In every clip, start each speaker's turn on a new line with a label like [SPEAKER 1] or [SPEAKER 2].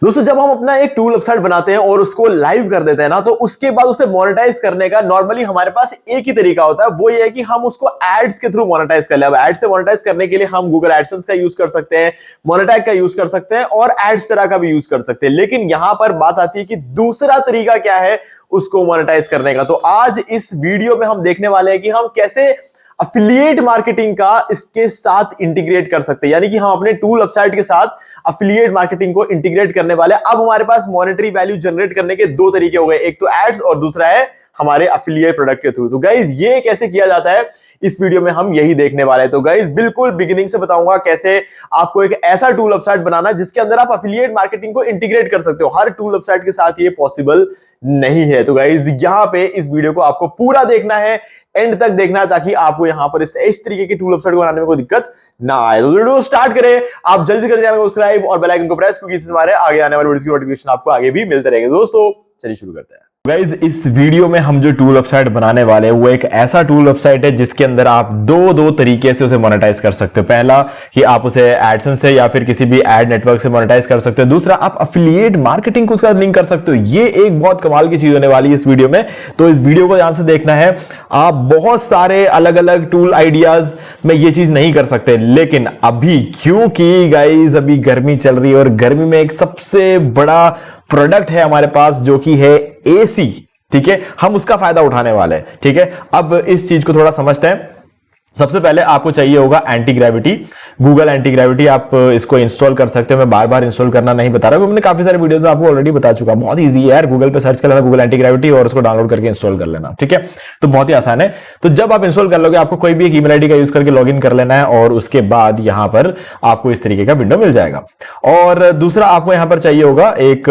[SPEAKER 1] दोस्तों जब हम अपना एक टूल वेबसाइट बनाते हैं और उसको लाइव कर देते हैं ना, तो उसके बाद उसे मोनेटाइज करने का नॉर्मली हमारे पास एक ही तरीका होता है। वो ये है कि हम उसको एड्स के थ्रू मोनेटाइज कर ले। अब एड्स से मोनेटाइज करने के लिए हम गूगल एडसेंस का यूज कर सकते हैं, मोनेटाइज का यूज कर सकते हैं और एड्स तरह का भी यूज कर सकते हैं। लेकिन यहां पर बात आती है कि दूसरा तरीका क्या है उसको मोनेटाइज करने का। तो आज इस वीडियो में हम देखने वाले हैं कि हम कैसे अफिलिएट मार्केटिंग का इसके साथ इंटीग्रेट कर सकते हैं। यानी कि हम अपने टूल वेबसाइट के साथ अफिलिएट मार्केटिंग को इंटीग्रेट करने वाले हैं। अब हमारे पास मॉनेटरी वैल्यू जनरेट करने के दो तरीके हो गए, एक तो एड्स और दूसरा है हमारे अफिलिएट प्रोडक्ट के थ्रू। तो गाइज ये कैसे किया जाता है इस वीडियो में हम यही देखने वाले हैं। तो गाइज बिल्कुल बिगिनिंग से बताऊंगा कैसे आपको एक ऐसा टूल वेबसाइट बनाना जिसके अंदर आप अफिलिएट मार्केटिंग को इंटीग्रेट कर सकते हो। हर टूल वेबसाइट के साथ ये पॉसिबल नहीं है। तो गाइज यहां पे इस वीडियो को आपको पूरा देखना है, एंड तक देखना है, ताकि आपको यहां पर इस तरीके की टूल वेबसाइट को बनाने में कोई दिक्कत ना आए। तो वीडियो स्टार्ट करें। आप जल्दी से कर चैनल को सब्सक्राइब और बेल आइकन को प्रेस, क्योंकि इससे हमारे आगे आने वाले वीडियोस की नोटिफिकेशन आपको आगे भी मिलते रहेंगे। दोस्तों चलिए शुरू करते हैं। गाइज इस वीडियो में हम जो टूल वेबसाइट बनाने वाले हैं वो एक ऐसा टूल वेबसाइट है जिसके अंदर आप दो तरीके से उसे मोनेटाइज कर सकते हो। पहला कि आप उसे एडसेंस से या फिर किसी भी एड नेटवर्क से मोनेटाइज कर सकते हो। दूसरा आप अफिलिएट मार्केटिंग को उसके साथ लिंक कर सकते हो। ये एक बहुत कमाल की चीज होने वाली है इस वीडियो में, तो इस वीडियो को ध्यान से देखना है। आप बहुत सारे अलग अलग टूल आइडियाज में ये चीज नहीं कर सकते, लेकिन अभी क्योंकि गाइज अभी गर्मी चल रही है और गर्मी में एक सबसे बड़ा प्रोडक्ट है हमारे पास जो कि है एसी, ठीक है, हम उसका फायदा उठाने वाले हैं। ठीक है, अब इस चीज को थोड़ा समझते हैं। सबसे पहले आपको चाहिए होगा anti gravity, Google anti gravity. आप इसको इंस्टॉल कर सकते हो। मैं बार बार इंस्टॉल करना नहीं बता रहा हूं, मैंने काफी सारे वीडियोस में आपको ऑलरेडी बता चुका। बहुत इजी है यार, गूगल पे सर्च कर लेना गूगल एंटी ग्रेविटी और उसको डाउनलोड करके इंस्टॉल कर लेना। ठीक है, तो बहुत ही आसान है। तो जब आप इंस्टॉल कर लोगे आपको कोई भी एक ईमेल आईडी का यूज करके लॉगिन कर लेना है और उसके बाद यहां पर आपको इस तरीके का विंडो मिल जाएगा। और दूसरा आपको यहां पर चाहिए होगा एक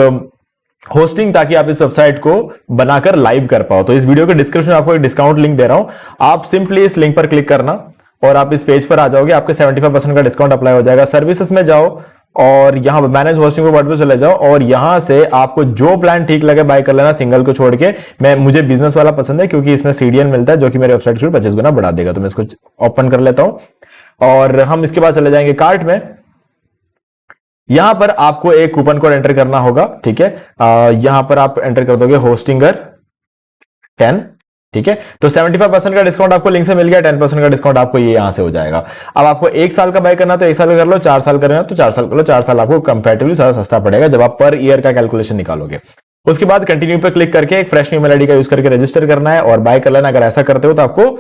[SPEAKER 1] होस्टिंग, ताकि आप इस वेबसाइट को बनाकर लाइव कर पाओ। तो इस वीडियो के डिस्क्रिप्शन में आपको एक डिस्काउंट लिंक दे रहा हूं, आप सिंपली इस लिंक पर क्लिक करना और आप इस पेज पर आ जाओगे। आपके 75% का डिस्काउंट अप्लाई हो जाएगा। सर्विसेज में जाओ और यहां मैनेज होस्टिंग पर बटन पे चले जाओ और यहां से आपको जो प्लान ठीक लगे बाय कर लेना, सिंगल को छोड़ के। मुझे बिजनेस वाला पसंद है क्योंकि इसमें सीडीएन मिलता है जो कि मेरे वेबसाइट को 25 गुना बढ़ा देगा। तो मैं इसको ओपन कर लेता हूं और हम इसके बाद चले जाएंगे कार्ट में। यहां पर आपको एक कूपन कोड एंटर करना होगा। ठीक है, यहां पर आप एंटर कर दोगे होस्टिंगर 10। ठीक है, तो 75% का डिस्काउंट आपको लिंक से मिल गया, 10% का डिस्काउंट आपको ये यहां से हो जाएगा। अब आपको 1 साल का बाय करना तो 1 साल का कर लो, 4 साल करना तो 4 साल कर लो। 4 साल आपको कंपैरेटिवली ज्यादा सस्ता पड़ेगा जब आप पर ईयर का कैलकुलेशन निकालोगे। उसके बाद कंटिन्यू पे क्लिक करके एक फ्रेश ईमेल आईडी का यूज करके रजिस्टर करना है और बाय कर लेना। अगर ऐसा करते हो तो आपको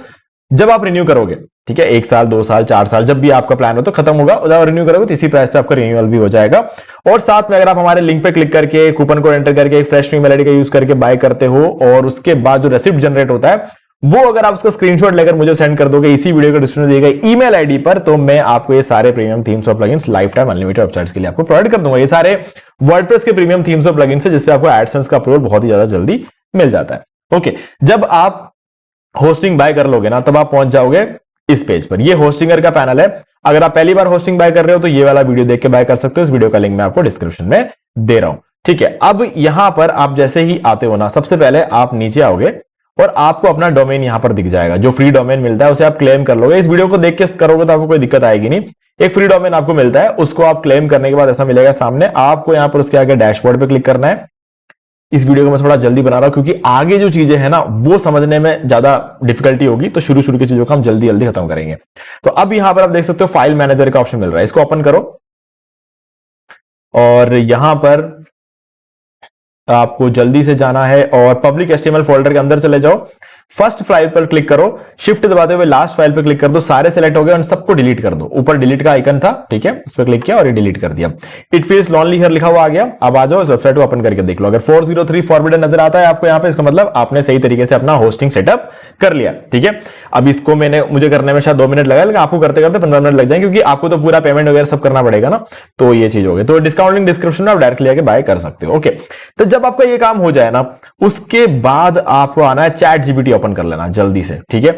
[SPEAKER 1] जब आप रिन्यू करोगे, ठीक है, 1 साल 2 साल 4 साल जब भी आपका प्लान हो तो खत्म होगा, जब रिन्यू करोगे तो इसी प्राइस पे आपका रिन्यूअल भी हो जाएगा। और साथ में अगर आप हमारे लिंक पे क्लिक करके कूपन कोड एंटर करके एक फ्रेश ईमेल आईडी का यूज करके बाय करते हो और उसके बाद जो रेसिप्ट जनरेट होता है वो अगर आप उसका स्क्रीनशॉट लेकर मुझे सेंड कर दोगे इसी वीडियो के डिस्क्रिप्शन में दिए गए ईमेल आईडी पर, तो मैं आपको ये सारे प्रीमियम थीम्स और plugins life time unlimited websites के लिए आपको प्रोवाइड कर दूंगा। ये सारे वर्डप्रेस के प्रीमियम थीम्स और प्लगइन्स है जिसपे आपको एडसेंस का अप्रूवल बहुत ही ज्यादा जल्दी मिल जाता है। ओके, जब आप होस्टिंग बाय कर लोगे ना तब आप पहुंच जाओगे इस पेज पर। ये होस्टिंगर का पैनल है। अगर आप पहली बार होस्टिंग बाय कर रहे हो तो ये वाला वीडियो देख के बाय कर सकते हो। इस वीडियो का लिंक मैं आपको डिस्क्रिप्शन में दे रहा हूं। ठीक है, अब यहां पर आप जैसे ही आते हो ना, सबसे पहले आप नीचे आओगे और आपको अपना डोमेन यहां पर दिख जाएगा। जो फ्री डोमेन मिलता है उसे आप क्लेम कर लोगे। इस वीडियो को देख के करोगे तो आपको कोई दिक्कत आएगी नहीं। एक फ्री डोमेन आपको मिलता है, उसको आप क्लेम करने के बाद ऐसा मिलेगा सामने। आपको यहां पर उसके आगे डैशबोर्ड पे क्लिक करना है। इस वीडियो को मैं थोड़ा जल्दी बना रहा हूं क्योंकि आगे जो चीजें हैं ना वो समझने में ज्यादा डिफिकल्टी होगी, तो शुरू की चीजों को हम जल्दी जल्दी खत्म करेंगे। तो अब यहां पर आप देख सकते हो फाइल मैनेजर का ऑप्शन मिल रहा है, इसको ओपन करो और यहां पर आपको जल्दी से जाना है और पब्लिक एचटीएमएल फोल्डर के अंदर चले जाओ। फर्स्ट फाइल पर क्लिक करो, शिफ्ट दबाते हुए लास्ट फाइल पर क्लिक कर दो। सारे सेलेक्ट हो गए और सबको डिलीट कर दो। ऊपर डिलीट का आइकन था, ठीक है, उस पर क्लिक किया और ये डिलीट कर दिया। इट फील्स लॉनली हियर लिखा हुआ आ गया। अब आ जाओ इस वेबसाइट को ओपन करके देख लो। अगर 403 फॉरबिडन नजर आता है आपको यहाँ पे, इसका मतलब आपने सही तरीके से अपना होस्टिंग सेटअप कर लिया। ठीक है, अब इसको मुझे करने में शायद 2 मिनट लगा, लेकिन आपको करते करते 15 मिनट लग जाएंगे क्योंकि आपको तो पूरा पेमेंट वगैरह सब करना पड़ेगा ना। तो ये चीज हो गई। तो डिस्काउंट लिंक डिस्क्रिप्शन में आप डायरेक्टली आके बाय कर सकते हो। ओके, तो जब आपका ये काम हो जाए ना उसके बाद आपको आना है चैट जीपीटी ओपन कर लेना जल्दी से। ठीक है,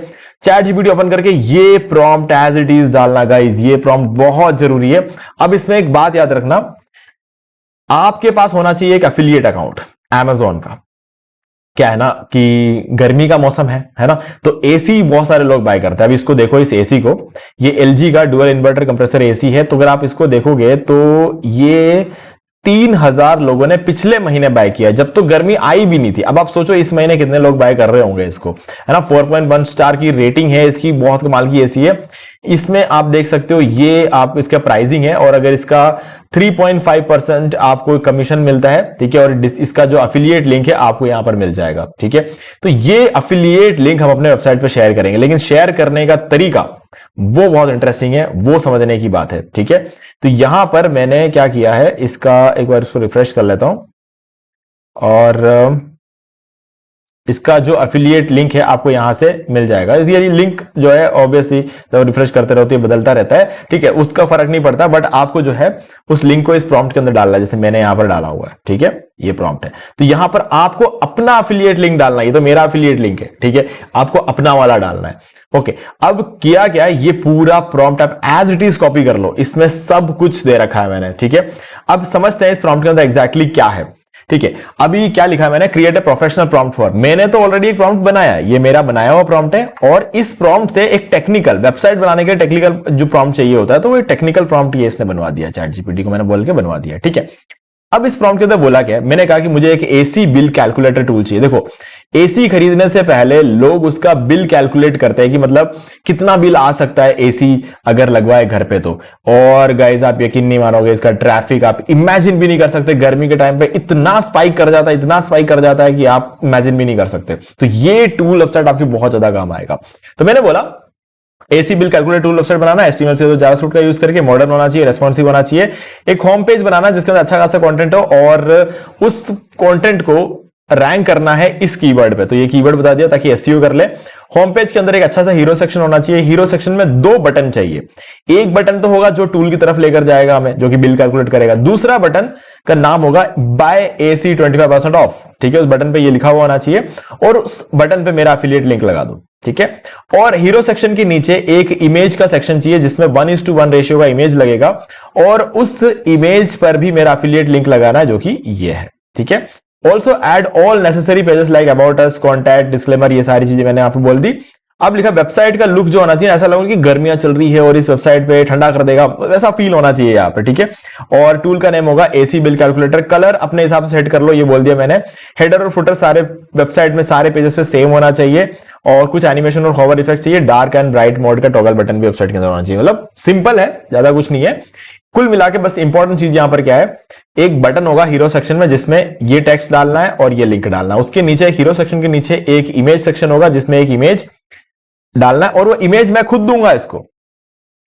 [SPEAKER 1] चैट जीपीटी ओपन करके ये प्रॉम्प्ट एज इट इज डालना गाइस, ये प्रॉम्प्ट बहुत जरूरी है। अब इसमें एक बात याद रखना, आपके पास होना चाहिए एक एफिलिएट अकाउंट Amazon का। क्या है ना कि गर्मी का मौसम है ना, तो एसी बहुत सारे लोग बाय करते हैं। अब इसको देखो, इस एसी को, ये एलजी का डुअल इन्वर्टर कंप्रेसर एसी है। तो अगर आप इसको देखोगे तो ये 3000 लोगों ने पिछले महीने बाय किया, जब तो गर्मी आई भी नहीं थी। अब आप सोचो इस महीने कितने लोग बाय कर रहे होंगे इसको, है ना। 4.1 स्टार की रेटिंग है इसकी, बहुत कमाल की एसी है। इसमें आप देख सकते हो ये आप इसका प्राइसिंग है, और अगर इसका 3.5% आपको कमीशन मिलता है, ठीक है। और इसका जो अफिलिएट लिंक है आपको यहां पर मिल जाएगा, ठीक है। तो ये अफिलिएट लिंक हम अपने वेबसाइट पर शेयर करेंगे, लेकिन शेयर करने का तरीका वो बहुत इंटरेस्टिंग है, वो समझने की बात है, ठीक है। तो यहां पर मैंने क्या किया है, इसका एक बार इसको रिफ्रेश कर लेता हूं, और इसका जो अफिलिएट लिंक है आपको यहां से मिल जाएगा। ये लिंक जो है ऑब्वियसली जब रिफ्रेश करते रहते हैं बदलता रहता है, ठीक है, उसका फर्क नहीं पड़ता, बट आपको जो है उस लिंक को इस प्रॉम्प्ट के अंदर डालना है, जैसे मैंने यहां पर डाला हुआ है, ठीक है, ये प्रॉम्प्ट है। तो यहां पर आपको अपना अफिलिएट लिंक डालना है, ये तो मेरा अफिलिएट लिंक है, ठीक है, आपको अपना वाला डालना है। ओके, अब किया क्या है, ये पूरा प्रॉम्प्ट आप एज इट इज कॉपी कर लो, इसमें सब कुछ दे रखा है मैंने, ठीक है। अब समझते हैं इस प्रॉम्प्ट के अंदर एग्जैक्टली क्या है, ठीक है। अभी क्या लिखा है मैंने, create a professional prompt for, मैंने तो ऑलरेडी एक प्रॉम्प्ट बनाया है, ये मेरा बनाया हुआ प्रॉम्प्ट है, और इस प्रॉम्प्ट से एक टेक्निकल वेबसाइट बनाने के टेक्निकल जो प्रॉम्प्ट चाहिए होता है, तो वो टेक्निकल प्रॉम्प्ट ये इसने बनवा दिया, चैट जीपीटी को मैंने बोल के बनवा दिया, ठीक है। अब इस प्रॉम्प्ट के अंदर बोला क्या है, मैंने कहा कि मुझे एक एसी बिल कैलकुलेटर टूल चाहिए। देखो, एसी खरीदने से पहले लोग उसका बिल कैलकुलेट करते हैं कि मतलब कितना बिल आ सकता है एसी अगर लगवाए घर पे तो। और गाइस आप यकीन नहीं मानोगे, इसका ट्रैफिक आप इमेजिन भी नहीं कर सकते, गर्मी के टाइम पे इतना स्पाइक कर जाता है, इतना स्पाइक कर जाता है कि आप इमेजिन भी नहीं कर सकते। तो ये टूल वेबसाइट आपकी बहुत ज्यादा काम आएगा। तो मैंने बोला AC bill calculator tool website बनाना, एचटीएमएल से जावास्क्रिप्ट का यूज करके, मॉडर्न होना चाहिए, रेस्पॉन्सिव होना चाहिए, एक होम पेज बनाना जिसके अंदर अच्छा खासा कंटेंट हो, और उस कंटेंट को रैंक करना है इस कीवर्ड पे। तो ये कीवर्ड बता दिया ताकि एसईओ कर ले। होम पेज के अंदर एक अच्छा सा हीरो सेक्शन होना चाहिए, हीरो सेक्शन में 2 बटन चाहिए, एक बटन तो होगा जो टूल की तरफ लेकर जाएगा हमें, जो कि बिल कैलकुलेट करेगा, दूसरा बटन का नाम होगा बाय एसी 25% ऑफ, ठीक है। उस बटन पे ये लिखा हुआ होना चाहिए, और उस बटन पे मेरा अफिलिएट लिंक लगा दो, ठीक है। और हीरो सेक्शन के नीचे एक इमेज का सेक्शन चाहिए जिसमें 1:1 रेशियो का इमेज लगेगा, और उस इमेज पर भी मेरा अफिलिएट लिंक लगाना है, जो कि ये है, ठीक है। Also add all necessary pages like about us, contact, disclaimer, ये सारी चीजें मैंने आपको बोल दी। अब लिखा वेबसाइट का लुक जो होना चाहिए, ऐसा लगेगा कि गर्मियां चल रही है और इस वेबसाइट पे ठंडा कर देगा, वैसा फील होना चाहिए यहाँ पे, ठीक है। और टूल का नेम होगा एसी बिल कैलकुलेटर, कलर अपने हिसाब से सेट कर लो, ये बोल दिया मैंने। हेडर और फुटर सारे वेबसाइट में सारे पेजेस पे सेम होना चाहिए, और कुछ एनिमेशन और हॉवर इफेक्ट चाहिए, डार्क एंड ब्राइट मोड का टॉगल बटन भी वेबसाइट के अंदर होना चाहिए। मतलब सिंपल है, ज्यादा कुछ नहीं है। कुल मिला के बस इंपॉर्टेंट चीज यहां पर क्या है, एक बटन होगा हीरो सेक्शन में जिसमें ये टेक्स्ट डालना है और ये लिंक डालना है, उसके नीचे हीरो सेक्शन के नीचे एक इमेज सेक्शन होगा जिसमें एक इमेज डालना है, और वो इमेज मैं खुद दूंगा इसको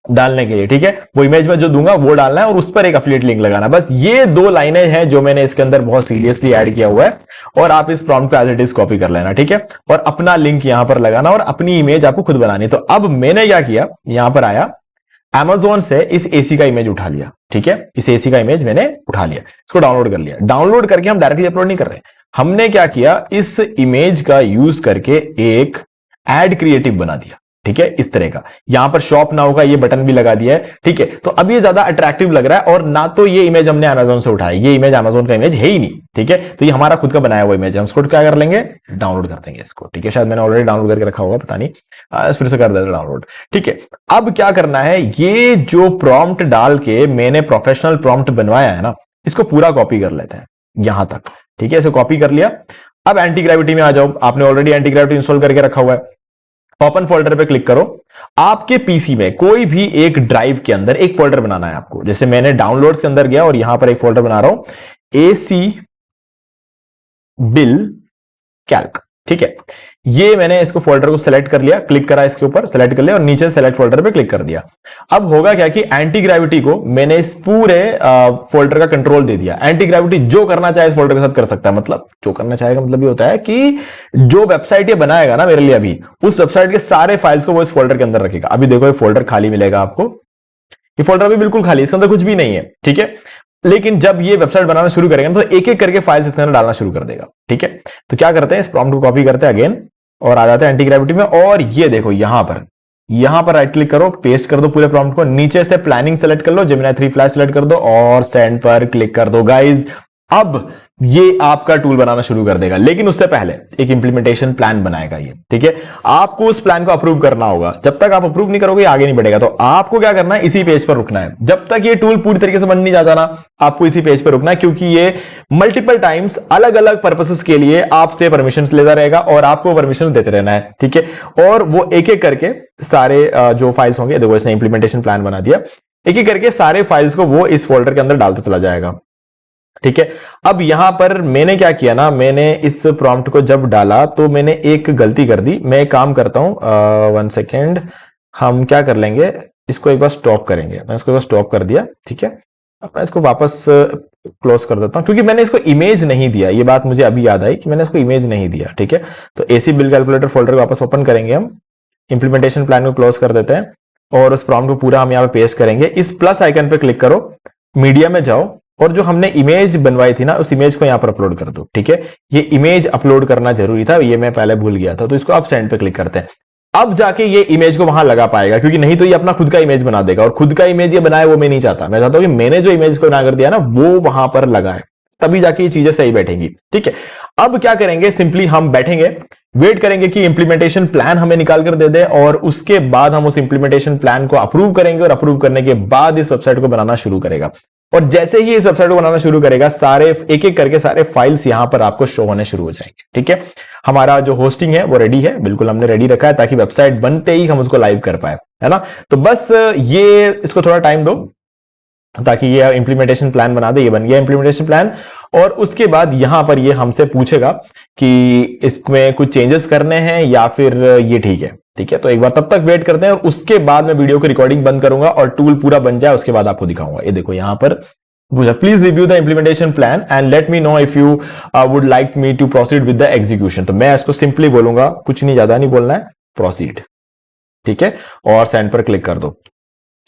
[SPEAKER 1] डालने के लिए, ठीक है। वो इमेज में जो दूंगा वो डालना है, और उस पर एक अफिलिएट लिंक लगाना। बस ये 2 लाइनें हैं जो मैंने इसके अंदर बहुत सीरियसली ऐड किया हुआ है, और आप इस प्रॉम्प्ट को एज इट इज कॉपी कर लेना, ठीक है, और अपना लिंक यहां पर लगाना, और अपनी इमेज आपको खुद बनानी। तो अब मैंने क्या किया, यहां पर आया, Amazon से इस एसी का इमेज उठा लिया, ठीक है, इस एसी का इमेज मैंने उठा लिया, इसको डाउनलोड कर लिया। डाउनलोड करके हम डायरेक्टली अपलोड नहीं कर रहे, हमने क्या किया, इस इमेज का यूज करके एक एड क्रिएटिव बना दिया, ठीक है, इस तरह का। यहां पर शॉप नाउ का ये बटन भी लगा दिया है, ठीक है। तो अब ये ज्यादा अट्रैक्टिव लग रहा है, और ना तो ये इमेज हमने Amazon से उठाया, ये इमेज Amazon का इमेज है ही नहीं, ठीक है। तो ये हमारा खुद का बनाया हुआ इमेज है, हम इसको क्या कर लेंगे, डाउनलोड कर देंगे इसको, ठीक है। शायद मैंने ऑलरेडी डाउनलोड करके रखा होगा, पता नहीं, फिर से कर देते डाउनलोड, ठीक है। अब क्या करना है, ये जो प्रॉम्प्ट डाल के मैंने प्रोफेशनल प्रॉम्प्ट बनवाया है ना, इसको पूरा कॉपी कर लेते हैं यहां तक, ठीक है। इसे कॉपी कर लिया। अब एंटी ग्रेविटी में आ जाओ, आपने ऑलरेडी एंटी ग्रेविटी इंस्टॉल करके रखा हुआ है, ओपन फोल्डर पे क्लिक करो। आपके पीसी में कोई भी एक ड्राइव के अंदर एक फोल्डर बनाना है आपको, जैसे मैंने डाउनलोड्स के अंदर गया और यहां पर एक फोल्डर बना रहा हूं, एसी बिल कैल्क, ठीक है। ये मैंने इसको फोल्डर को सेलेक्ट कर लिया, क्लिक करा इसके ऊपर, सेलेक्ट कर लिया, और नीचे सेलेक्ट फोल्डर पे क्लिक कर दिया। अब होगा क्या कि एंटी ग्रेविटी को मैंने इस पूरे फोल्डर का कंट्रोल दे दिया। एंटी ग्रेविटी जो करना चाहे इस फोल्डर के साथ कर सकता है, मतलब जो करना चाहेगा मतलब ये होता है कि जो वेबसाइट ये बनाएगा ना मेरे लिए, अभी उस वेबसाइट के सारे फाइल्स को वो इस फोल्डर के अंदर रखेगा। अभी देखो ये फोल्डर खाली मिलेगा आपको, ये फोल्डर अभी बिल्कुल खाली, इसके अंदर कुछ भी नहीं है, ठीक है। लेकिन जब ये वेबसाइट बनाना शुरू करेंगे तो एक एक करके फाइल्स इसके अंदर डालना शुरू कर देगा, ठीक है। तो क्या करते हैं, इस प्रॉम्प्ट को कॉपी करते हैं अगेन, और आ जाते हैं एंटी ग्रेविटी में, और ये देखो यहां पर राइट क्लिक करो, पेस्ट कर दो पूरे प्रॉम्प्ट को, नीचे से प्लानिंग सेलेक्ट कर लो, जेमिनी 3 फ्लैश सेलेक्ट कर दो, और सेंड पर क्लिक कर दो। गाइज अब ये आपका टूल बनाना शुरू कर देगा। लेकिन उससे पहले एक इंप्लीमेंटेशन प्लान बनाएगा ये, ठीक है। आपको उस प्लान को अप्रूव करना होगा। जब तक आप अप्रूव नहीं करोगे आगे नहीं बढ़ेगा। तो आपको क्या करना है, इसी पेज पर रुकना है। जब तक ये टूल पूरी तरीके से बन नहीं जाता ना, आपको इसी पेज पर रुकना है, क्योंकि ये मल्टीपल टाइम्स अलग अलग पर्पसेस के लिए आपसे परमिशंस लेता रहेगा और आपको परमिशन देते रहना है, ठीक है। और वो एक एक करके सारे जो फाइल्स होंगे, देखो इसने इंप्लीमेंटेशन प्लान बना दिया, एक एक करके सारे फाइल्स को वो इस फोल्डर के अंदर डालता चला जाएगा, ठीक है। अब यहां पर मैंने क्या किया ना, मैंने इस प्रॉम्प्ट को जब डाला तो मैंने एक गलती कर दी। मैं एक काम करता हूं, 1 सेकेंड, हम क्या कर लेंगे, इसको एक बार स्टॉप करेंगे। मैं इसको एक बार स्टॉप कर दिया, ठीक है। अब मैं इसको वापस क्लोज कर देता हूं, क्योंकि मैंने इसको इमेज नहीं दिया। ये बात मुझे अभी याद आई कि मैंने इसको इमेज नहीं दिया, ठीक है। तो एसी बिल कैलकुलेटर फोल्डर को वापस ओपन करेंगे, हम इंप्लीमेंटेशन प्लान को क्लोज कर देते हैं और उस प्रॉम्प्ट को पूरा हम यहां पे पेस्ट करेंगे। इस प्लस आइकन पे क्लिक करो, मीडिया में जाओ और जो हमने इमेज बनवाई थी ना, उस इमेज को यहां पर अपलोड कर दो, ठीक है। ये इमेज अपलोड करना जरूरी था, ये मैं पहले भूल गया था। तो इसको आप सेंड पे क्लिक करते हैं। अब जाके ये इमेज को वहां लगा पाएगा, क्योंकि नहीं तो ये अपना खुद का इमेज बना देगा, और खुद का इमेज ये बनाए वो मैं नहीं चाहता। मैं चाहता हूं कि मैंने जो इमेज को बना कर दिया ना, वो वहां पर लगाए, तभी जाके ये चीजें सही बैठेंगी, ठीक है। अब क्या करेंगे, सिंपली हम बैठेंगे, वेट करेंगे कि इंप्लीमेंटेशन प्लान हमें निकाल कर दे दे, और उसके बाद हम उस इंप्लीमेंटेशन प्लान को अप्रूव करेंगे, और अप्रूव करने के बाद इस वेबसाइट को बनाना शुरू करेगा। और जैसे ही इस वेबसाइट को बनाना शुरू करेगा, सारे एक एक करके सारे फाइल्स यहां पर आपको शो होने शुरू हो जाएंगे, ठीक है। हमारा जो होस्टिंग है वो रेडी है, बिल्कुल हमने रेडी रखा है, ताकि वेबसाइट बनते ही हम उसको लाइव कर पाए, है ना। तो बस ये इसको थोड़ा टाइम दो ताकि ये इंप्लीमेंटेशन प्लान बना दे। ये बन गया इंप्लीमेंटेशन प्लान, और उसके बाद यहां पर ये हमसे पूछेगा कि इसमें कुछ चेंजेस करने हैं या फिर ये ठीक है, ठीक है। तो एक बार तब तक वेट करते हैं, और उसके बाद मैं वीडियो की रिकॉर्डिंग बंद करूंगा और टूल पूरा बन जाए, उसके बाद आपको दिखाऊंगा। ये देखो यहां पर please review the implementation plan and let me know if you would like me to proceed with the execution. तो मैं इसको सिंपली बोलूंगा, कुछ नहीं, ज्यादा नहीं बोलना है, प्रोसीड, ठीक है, और सेंड पर क्लिक कर दो,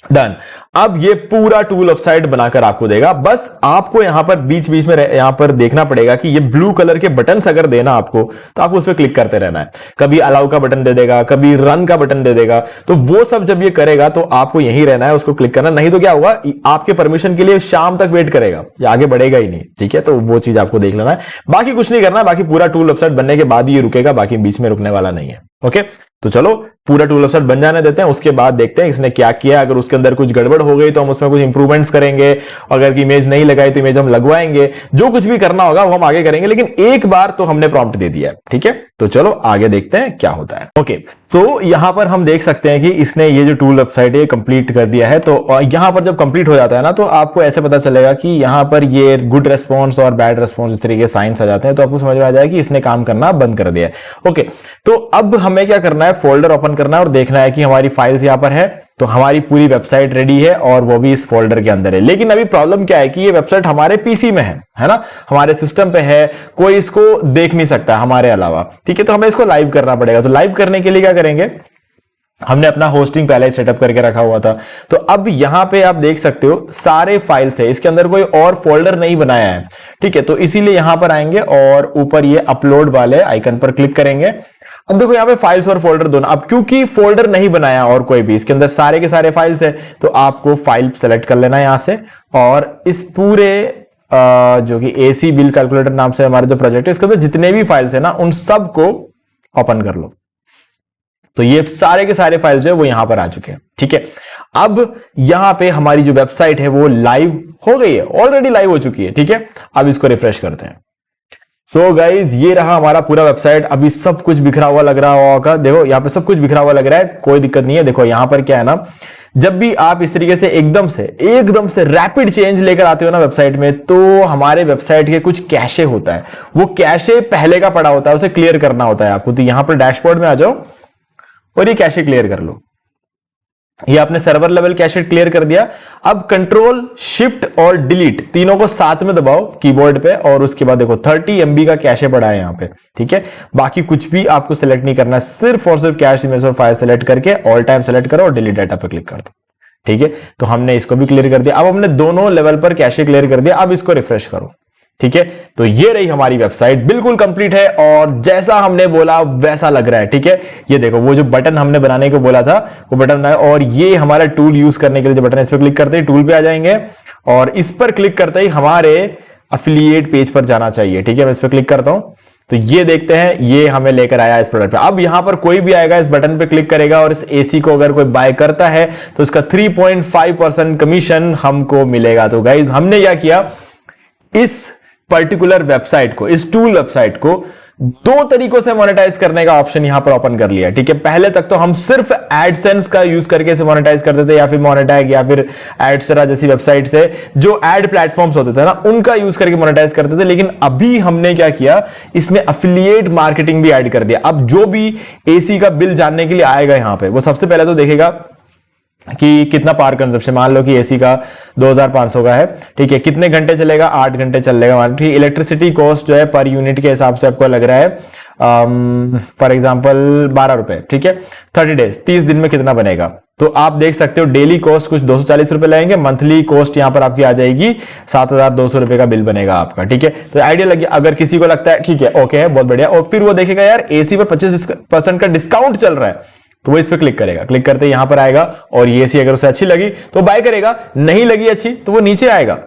[SPEAKER 1] डन। अब ये पूरा टूल वेबसाइट बनाकर आपको देगा। बस आपको यहां पर बीच बीच में यहां पर देखना पड़ेगा कि ये ब्लू कलर के बटन्स अगर देना आपको, तो आपको उस पर क्लिक करते रहना है। कभी अलाउ का बटन दे देगा, कभी रन का बटन दे देगा, तो वो सब जब ये करेगा तो आपको यहीं रहना है, उसको क्लिक करना। नहीं तो क्या होगा, आपके परमिशन के लिए शाम तक वेट करेगा, ये आगे बढ़ेगा ही नहीं, ठीक है। तो वो चीज आपको देख लेना है, बाकी कुछ नहीं करना। बाकी पूरा टूल वेबसाइट बनने के बाद ही ये रुकेगा, बाकी बीच में रुकने वाला नहीं है, ओके। तो चलो पूरा टूल वेबसाइट बन जाने देते हैं, उसके बाद देखते हैं इसने क्या किया। अगर उसके अंदर कुछ गड़बड़ हो गई तो हम उसमें कुछ इंप्रूवमेंट्स करेंगे, अगर इमेज नहीं लगाई तो इमेज हम लगवाएंगे। जो कुछ भी करना होगा वो हम आगे करेंगे, लेकिन एक बार तो हमने प्रॉम्प्ट दे दिया है, ठीक है। तो चलो आगे देखते हैं क्या होता है, ओके। तो यहां पर हम देख सकते हैं कि इसने ये जो टूल वेबसाइट है कंप्लीट कर दिया है। तो यहां पर जब कंप्लीट हो जाता है ना, तो आपको ऐसे पता चलेगा कि यहां पर ये गुड रेस्पॉन्स और बैड रेस्पॉन्स इस तरीके के साइंस आ जाते हैं, तो आपको समझ में आ जाएगा कि इसने काम करना बंद कर दिया है, ओके। तो अब हमें क्या करना है, फोल्डर ओपन करना है और देखना है कि हमारी फाइल्स यहां पर है। तो हमारी पूरी वेबसाइट रेडी है और वो भी इस फोल्डर के अंदर है। लेकिन अभी प्रॉब्लम क्या है कि ये वेबसाइट हमारे पीसी में है ना, हमारे सिस्टम पे है, कोई इसको देख नहीं सकता हमारे अलावा, ठीक है। तो हमें इसको लाइव करना पड़ेगा। तो लाइव करने के लिए क्या करेंगे, हमने अपना होस्टिंग पहले ही सेटअप करके रखा हुआ था। तो अब यहां पे आप देख सकते हो सारे फाइल्स है, इसके अंदर कोई और फोल्डर नहीं बनाया है, ठीक है। तो इसीलिए यहां पर आएंगे और ऊपर ये अपलोड वाले आइकन पर क्लिक करेंगे। अब देखो यहाँ पे फाइल्स और फोल्डर दोनों, अब क्योंकि फोल्डर नहीं बनाया और कोई भी, इसके अंदर सारे के सारे फाइल्स है, तो आपको फाइल सेलेक्ट कर लेना है यहां से, और इस पूरे जो कि एसी बिल कैलकुलेटर नाम से हमारा जो प्रोजेक्ट है, इसके अंदर जितने भी फाइल्स है ना, उन सब को ओपन कर लो। तो ये सारे के सारे फाइल्स है वो यहां पर आ चुके हैं, ठीक है। अब यहां पे हमारी जो वेबसाइट है वो लाइव हो गई है, ऑलरेडी लाइव हो चुकी है, ठीक है। अब इसको रिफ्रेश करते हैं। सो गाइज ये रहा हमारा पूरा वेबसाइट। अभी सब कुछ बिखरा हुआ लग रहा होगा, देखो यहाँ पे सब कुछ बिखरा हुआ लग रहा है, कोई दिक्कत नहीं है। देखो यहाँ पर क्या है ना, जब भी आप इस तरीके से एकदम से रैपिड चेंज लेकर आते हो ना वेबसाइट में, तो हमारे वेबसाइट के कुछ कैशे होता है, वो कैशे पहले का पड़ा होता है, उसे क्लियर करना होता है आपको। तो यहां पर डैशबोर्ड में आ जाओ और ये कैशे क्लियर कर लो। ये आपने सर्वर लेवल कैशे क्लियर कर दिया। अब कंट्रोल शिफ्ट और डिलीट तीनों को साथ में दबाओ कीबोर्ड पे, और उसके बाद देखो 30 MB का कैशे पड़ा है यहाँ पे, ठीक है। बाकी कुछ भी आपको सेलेक्ट नहीं करना, सिर्फ और सिर्फ कैश इमेज और फाइल सेलेक्ट करके ऑल टाइम सेलेक्ट करो और डिलीट डाटा पे क्लिक कर दो, ठीक है। तो हमने इसको भी क्लियर कर दिया। अब हमने दोनों लेवल पर कैशे क्लियर कर दिया। अब इसको रिफ्रेश करो, ठीक है। तो ये रही हमारी वेबसाइट, बिल्कुल कंप्लीट है और जैसा हमने बोला वैसा लग रहा है, ठीक है। ये देखो वो जो बटन हमने बनाने को बोला था वो बटन है, और ये हमारा टूल यूज करने के लिए जो बटन है, इस पर क्लिक करते ही टूल पे आ जाएंगे, और इस पर क्लिक करते ही हमारे
[SPEAKER 2] अफिलिएट पेज पर जाना चाहिए। ठीक है, मैं इस पर क्लिक करता हूं तो ये देखते हैं, ये हमें लेकर आया इस प्रोडक्ट पे। अब यहां पर कोई भी आएगा, इस बटन पे क्लिक करेगा और इस एसी को अगर कोई बाय करता है तो उसका 3.5% कमीशन हमको मिलेगा। तो गाइज हमने क्या किया, इस पर्टिकुलर वेबसाइट को, इस टूल वेबसाइट को दो तरीकों से मोनेटाइज करने का ऑप्शन यहां पर ओपन कर लिया। ठीक है, पहले तक तो हम सिर्फ एडसेंस का यूज करके इसे मोनेटाइज करते थे, या फिर मोनेटैग या फिर एडसरा जैसी वेबसाइट से जो एड प्लेटफॉर्म्स होते थे ना, उनका यूज करके मोनेटाइज करते थे। लेकिन अभी हमने क्या किया, इसमें अफिलिएट मार्केटिंग भी ऐड कर दिया। अब जो भी एसी का बिल जानने के लिए आएगा यहां पे, वो सबसे पहले तो देखेगा कि कितना पावर कंजप्शन, मान लो कि एसी का 2500 का है। ठीक है, कितने घंटे चलेगा, 8 घंटे चलेगा। ठीक, इलेक्ट्रिसिटी कॉस्ट जो है पर यूनिट के हिसाब से आपको लग रहा है फॉर एग्जांपल 12 रुपए। ठीक है, 30 डेज, 30 दिन में कितना बनेगा। तो आप देख सकते हो डेली कॉस्ट कुछ 240 रुपए लगेंगे, मंथली कॉस्ट यहां पर आपकी आ जाएगी 7200 रुपए का बिल बनेगा आपका। ठीक है, तो आइडिया लगी। अगर किसी को लगता है ठीक है, ओके है, बहुत बढ़िया, और फिर वो देखेगा यार एसी पर 25% का डिस्काउंट चल रहा है, तो वो इस पे क्लिक करेगा। क्लिक करते यहां पर आएगा और ये सी अगर उसे अच्छी लगी तो बाय करेगा, नहीं लगी अच्छी तो वो नीचे आएगा,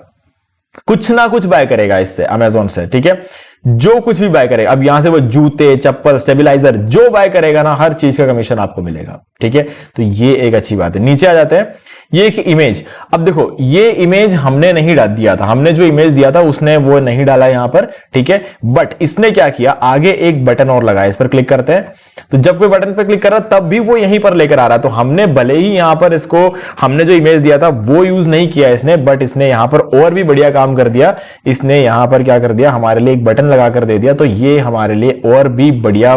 [SPEAKER 2] कुछ ना कुछ बाय करेगा इससे, अमेजोन से। ठीक है, जो कुछ भी बाय करेगा, अब यहां से वो जूते, चप्पल, स्टेबलाइजर जो बाय करेगा ना, हर चीज का कमीशन आपको मिलेगा। ठीक है, तो ये एक अच्छी बात है। नीचे आ जाते हैं, ये एक इमेज। अब देखो, ये इमेज हमने नहीं डाल दिया था, हमने जो इमेज दिया था उसने वो नहीं डाला यहां पर। ठीक है, बट इसने क्या किया, आगे एक बटन और लगाया, इस पर क्लिक करते हैं तो जब कोई बटन पर क्लिक कर रहा तब भी वो यहीं पर लेकर आ रहा है। तो हमने भले ही यहां पर इसको, हमने जो इमेज दिया था वो यूज नहीं किया इसने, बट इसने यहां पर और भी बढ़िया काम कर दिया। इसने यहां पर क्या कर दिया, हमारे लिए एक बटन लगा कर दे दिया। तो ये हमारे लिए और भी बढ़िया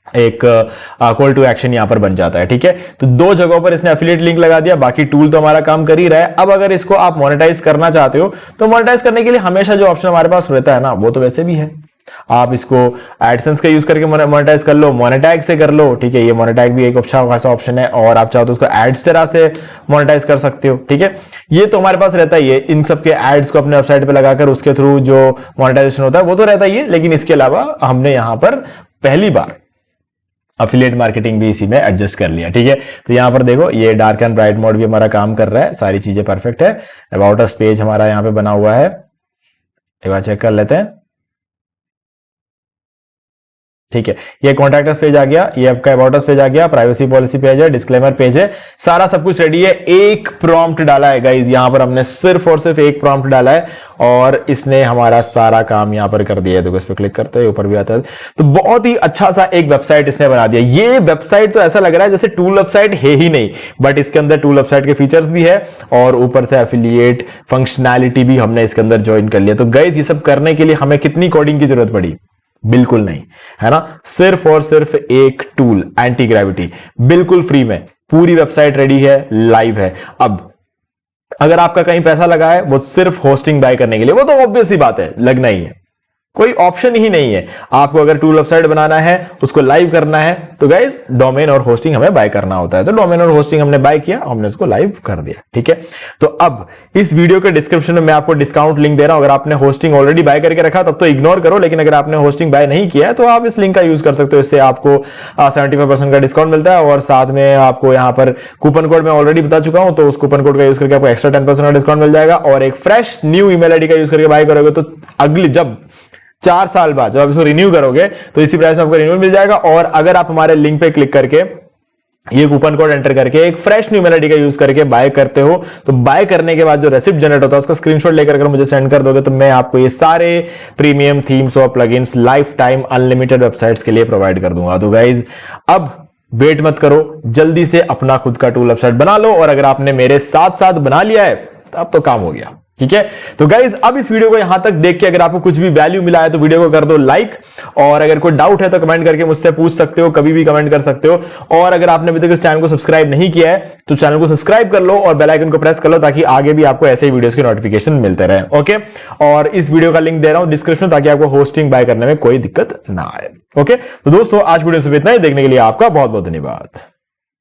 [SPEAKER 2] एक कॉल टू एक्शन यहां पर बन जाता है। ठीक है, तो दो जगहों पर इसने एफिलिएट लिंक लगा दिया, बाकी टूल तो हमारा काम कर ही रहा है। अब अगर इसको आप मोनेटाइज करना चाहते हो तो मोनेटाइज करने के लिए हमेशा जो ऑप्शन हमारे पास रहता है ना, वो तो वैसे भी है। आप इसको एडसेंस का यूज करके मोनेटाइज कर लो, मोनेटैग से कर लो। ठीक है, ये मोनेटैग भी एक अच्छा खासा ऑप्शन है, और आप चाहो तो उसको एड्स तरह से मोनेटाइज कर सकते हो। ठीक है, ये तो हमारे पास रहता ही है, इन सब के एड्स को अपने वेबसाइट पे लगाकर उसके थ्रू जो मोनेटाइजेशन होता है वो तो रहता ही है। लेकिन इसके अलावा हमने यहां पर पहली बार अफिलिएट मार्केटिंग भी इसी में एडजस्ट कर लिया। ठीक है, तो यहां पर देखो, ये डार्क एंड ब्राइट मोड भी हमारा काम कर रहा है, सारी चीजें परफेक्ट है। अबाउट अस पेज हमारा यहां पे बना हुआ है, एक बार चेक कर लेते हैं। ठीक है, ये कॉन्टैक्ट अस पेज आ गया, ये आपका अबाउट अस पेज आ गया, प्राइवेसी पॉलिसी पेज है, डिस्क्लेमर पेज है, सारा सब कुछ रेडी है। एक प्रॉम्प्ट डाला है गाइज, यहां पर हमने सिर्फ और सिर्फ एक प्रॉम्प्ट डाला है और इसने हमारा सारा काम यहां पर कर दिया है। तो इस पर क्लिक करते हैं, ऊपर भी आता है। तो बहुत ही अच्छा सा एक वेबसाइट इसने बना दिया। ये वेबसाइट तो ऐसा लग रहा है जैसे टूल वेबसाइट है ही नहीं, बट इसके अंदर टूल वेबसाइट के फीचर्स भी है और ऊपर से एफिलिएट फंक्शनैलिटी भी हमने इसके अंदर ज्वाइन कर लिया। तो गाइज ये सब करने के लिए हमें कितनी कोडिंग की जरूरत पड़ी, बिल्कुल नहीं, है ना। सिर्फ और सिर्फ एक टूल, एंटी ग्रेविटी, बिल्कुल फ्री में पूरी वेबसाइट रेडी है, लाइव है। अब अगर आपका कहीं पैसा लगा है वो सिर्फ होस्टिंग बाय करने के लिए, वो तो ऑब्वियस सी बात है, लगना ही है, कोई ऑप्शन ही नहीं है। आपको अगर टूल वेबसाइट बनाना है, उसको लाइव करना है, तो गाइस डोमेन और होस्टिंग हमें बाय करना होता है। तो डोमेन और होस्टिंग हमने बाय किया, हमने उसको लाइव कर दिया। ठीक है, तो अब इस वीडियो के डिस्क्रिप्शन में मैं आपको डिस्काउंट लिंक दे रहा हूं। अगर आपने होस्टिंग ऑलरेडी बाय करके रखा तब तो इग्नोर करो, लेकिन अगर आपने होस्टिंग बाय नहीं किया है तो आप इस लिंक का यूज कर सकते हो। इससे आपको 75% का डिस्काउंट मिलता है और साथ में आपको यहां पर कूपन कोड मैं ऑलरेडी बता चुका हूं, तो उस कूपन कोड का यूज करके आपको एक्स्ट्रा 10% का डिस्काउंट मिल जाएगा। और एक फ्रेश न्यू ईमेल आईडी का यूज करके बाय करोगे तो अगली, जब 4 साल बाद जब आप इसको रिन्यू करोगे तो इसी प्राइस में आपको रिन्यू मिल जाएगा। और अगर आप हमारे लिंक पे क्लिक करके ये कूपन कोड एंटर करके एक फ्रेश न्यू मेल आईडी का यूज करके बाय करते हो, तो बाय करने के बाद जो रेसिप्ट जनरेट होता है उसका स्क्रीनशॉट लेकर अगर मुझे सेंड कर दोगे तो मैं आपको ये सारे प्रीमियम थीम्स और plugins life time unlimited websites के लिए प्रोवाइड कर दूंगा। तो गाइज अब वेट मत करो, जल्दी से अपना खुद का टूल वेबसाइट बना लो। और अगर आपने मेरे साथ साथ बना लिया है तो अब तो काम हो गया। ठीक है, तो गाइज अब इस वीडियो को यहां तक देख के अगर आपको कुछ भी वैल्यू मिला है तो वीडियो को कर दो लाइक, और अगर कोई डाउट है तो कमेंट करके मुझसे पूछ सकते हो, कभी भी कमेंट कर सकते हो। और अगर आपने अभी तक इस चैनल को सब्सक्राइब नहीं किया है तो चैनल को सब्सक्राइब कर लो और बेल आइकन को प्रेस कर लो, ताकि आगे भी आपको ऐसे ही वीडियोस के नोटिफिकेशन मिलते रहे। ओके, और इस वीडियो का लिंक दे रहा हूं डिस्क्रिप्शन, ताकि आपको होस्टिंग बाय करने में कोई दिक्कत ना आए। ओके, तो दोस्तों आज वीडियो से इतना ही, देखने के लिए आपका बहुत बहुत धन्यवाद।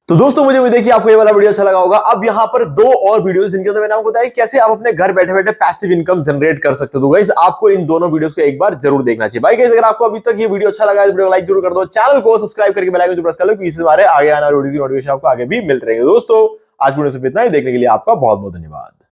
[SPEAKER 1] तो दोस्तों मुझे भी देखिए आपको ये वाला वीडियो अच्छा लगा होगा। अब यहाँ पर 2 और वीडियोस जिनके अंदर मैंने आपको बताया कैसे आप अपने घर बैठे बैठे पैसिव इनकम जनरेट कर सकते हो। तो गाइस आपको इन दोनों वीडियोस को एक बार जरूर देखना चाहिए। भाई गाइस अगर आपको अभी तक ये वीडियो अच्छा लगा है तो वीडियो को लाइक जरूर कर दो, चैनल को सब्सक्राइब करके बेल आइकन प्रेस कर लो, क्योंकि इससे हमारे आगे आने वाली वीडियो की नोटिफिकेशन आपको आगे भी मिलते रहेंगे। दोस्तों आज वीडियो से इतना ही, देखने के लिए आपका बहुत बहुत धन्यवाद।